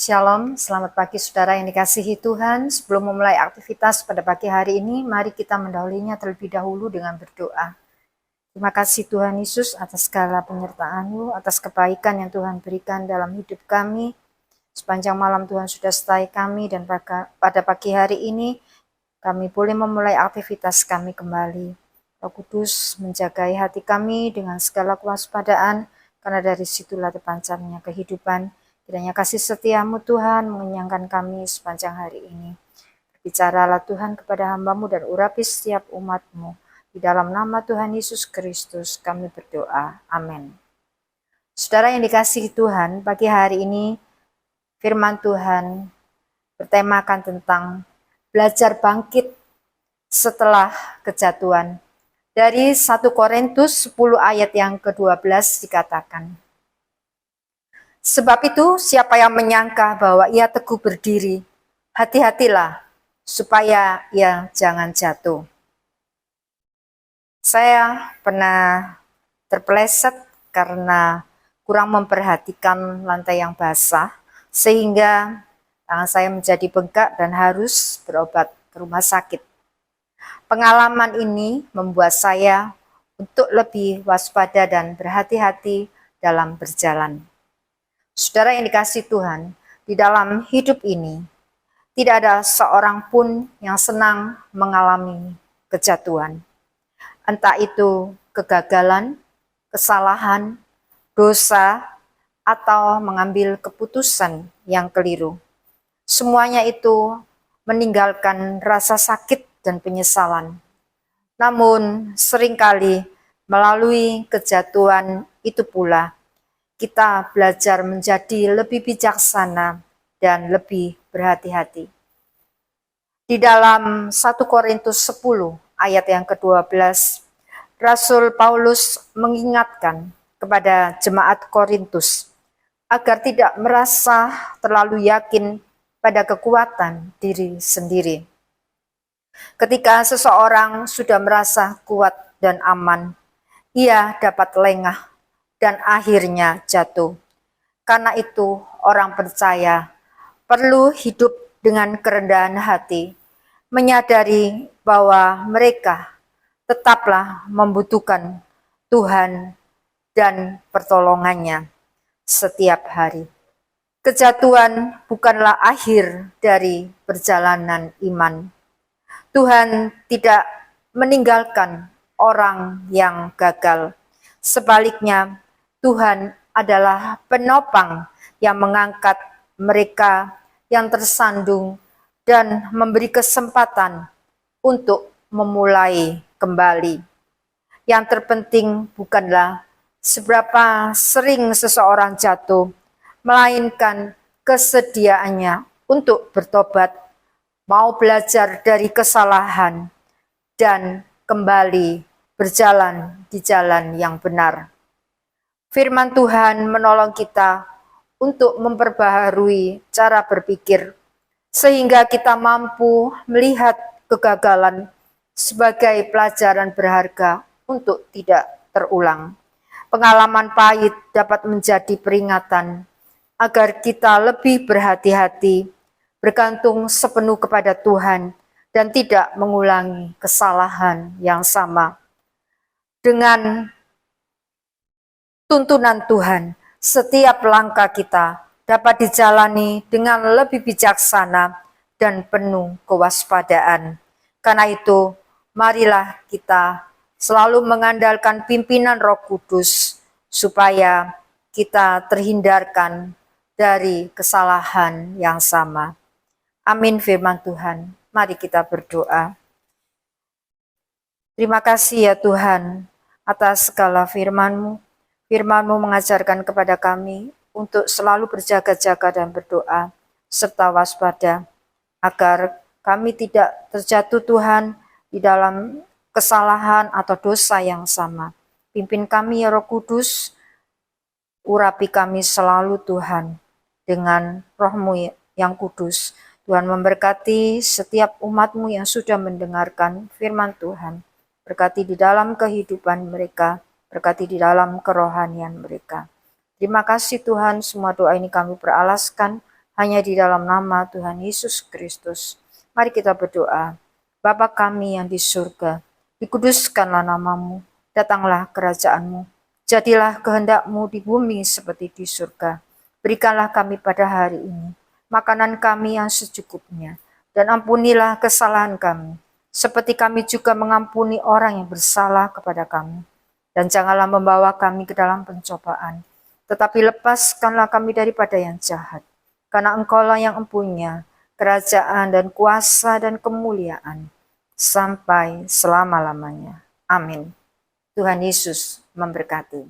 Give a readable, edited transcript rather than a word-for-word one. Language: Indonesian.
Shalom, selamat pagi saudara yang dikasihi Tuhan. Sebelum memulai aktivitas pada pagi hari ini, mari kita mendahulunya terlebih dahulu dengan berdoa. Terima kasih Tuhan Yesus atas segala penyertaan-Mu, atas kebaikan yang Tuhan berikan dalam hidup kami. Sepanjang malam Tuhan sudah sertai kami dan pada pagi hari ini kami boleh memulai aktivitas kami kembali. Roh Kudus menjagai hati kami dengan segala kewaspadaan, karena dari situlah terpancarnya kehidupan. Kiranya kasih setiamu Tuhan mengenyangkan kami sepanjang hari ini. Bicaralah Tuhan kepada hamba-Mu dan urapi setiap umat-Mu. Di dalam nama Tuhan Yesus Kristus kami berdoa. Amin. Saudara yang dikasihi Tuhan, pagi hari ini firman Tuhan bertemakan tentang belajar bangkit setelah kejatuhan. Dari 1 Korintus 10 ayat yang ke-12 dikatakan, sebab itu, siapa yang menyangka bahwa ia teguh berdiri, hati-hatilah supaya ia jangan jatuh. Saya pernah terpeleset karena kurang memperhatikan lantai yang basah, sehingga tangan saya menjadi bengkak dan harus berobat ke rumah sakit. Pengalaman ini membuat saya untuk lebih waspada dan berhati-hati dalam berjalan. Saudara yang dikasihi Tuhan, di dalam hidup ini, tidak ada seorang pun yang senang mengalami kejatuhan. Entah itu kegagalan, kesalahan, dosa, atau mengambil keputusan yang keliru. Semuanya itu meninggalkan rasa sakit dan penyesalan. Namun seringkali melalui kejatuhan itu pula, kita belajar menjadi lebih bijaksana dan lebih berhati-hati. Di dalam 1 Korintus 10 ayat yang ke-12, Rasul Paulus mengingatkan kepada jemaat Korintus agar tidak merasa terlalu yakin pada kekuatan diri sendiri. Ketika seseorang sudah merasa kuat dan aman, ia dapat lengah dan akhirnya jatuh. Karena itu, orang percaya perlu hidup dengan kerendahan hati, menyadari bahwa mereka tetaplah membutuhkan Tuhan dan pertolongannya setiap hari. Kejatuhan bukanlah akhir dari perjalanan iman. Tuhan tidak meninggalkan orang yang gagal. Sebaliknya, Tuhan adalah penopang yang mengangkat mereka yang tersandung dan memberi kesempatan untuk memulai kembali. Yang terpenting bukanlah seberapa sering seseorang jatuh, melainkan kesediaannya untuk bertobat, mau belajar dari kesalahan, dan kembali berjalan di jalan yang benar. Firman Tuhan menolong kita untuk memperbaharui cara berpikir, sehingga kita mampu melihat kegagalan sebagai pelajaran berharga untuk tidak terulang. Pengalaman pahit dapat menjadi peringatan agar kita lebih berhati-hati, bergantung sepenuh kepada Tuhan, dan tidak mengulangi kesalahan yang sama. Dengan tuntunan Tuhan, setiap langkah kita dapat dijalani dengan lebih bijaksana dan penuh kewaspadaan. Karena itu, marilah kita selalu mengandalkan pimpinan Roh Kudus, supaya kita terhindarkan dari kesalahan yang sama. Amin firman Tuhan. Mari kita berdoa. Terima kasih ya Tuhan atas segala firman-Mu. Firman-Mu mengajarkan kepada kami untuk selalu berjaga-jaga dan berdoa, serta waspada, agar kami tidak terjatuh Tuhan di dalam kesalahan atau dosa yang sama. Pimpin kami ya Roh Kudus, urapi kami selalu Tuhan dengan Roh-Mu yang kudus. Tuhan memberkati setiap umat-Mu yang sudah mendengarkan firman Tuhan. Berkati di dalam kehidupan mereka, berkati di dalam kerohanian mereka. Terima kasih Tuhan, semua doa ini kami beralaskan hanya di dalam nama Tuhan Yesus Kristus. Mari kita berdoa. Bapa kami yang di surga, dikuduskanlah namamu, datanglah kerajaanmu, jadilah kehendak-Mu di bumi seperti di surga. Berikanlah kami pada hari ini makanan kami yang secukupnya, dan ampunilah kesalahan kami, seperti kami juga mengampuni orang yang bersalah kepada kami. Dan janganlah membawa kami ke dalam pencobaan, tetapi lepaskanlah kami daripada yang jahat. Karena Engkaulah yang empunya kerajaan dan kuasa dan kemuliaan sampai selama-lamanya. Amin. Tuhan Yesus memberkati.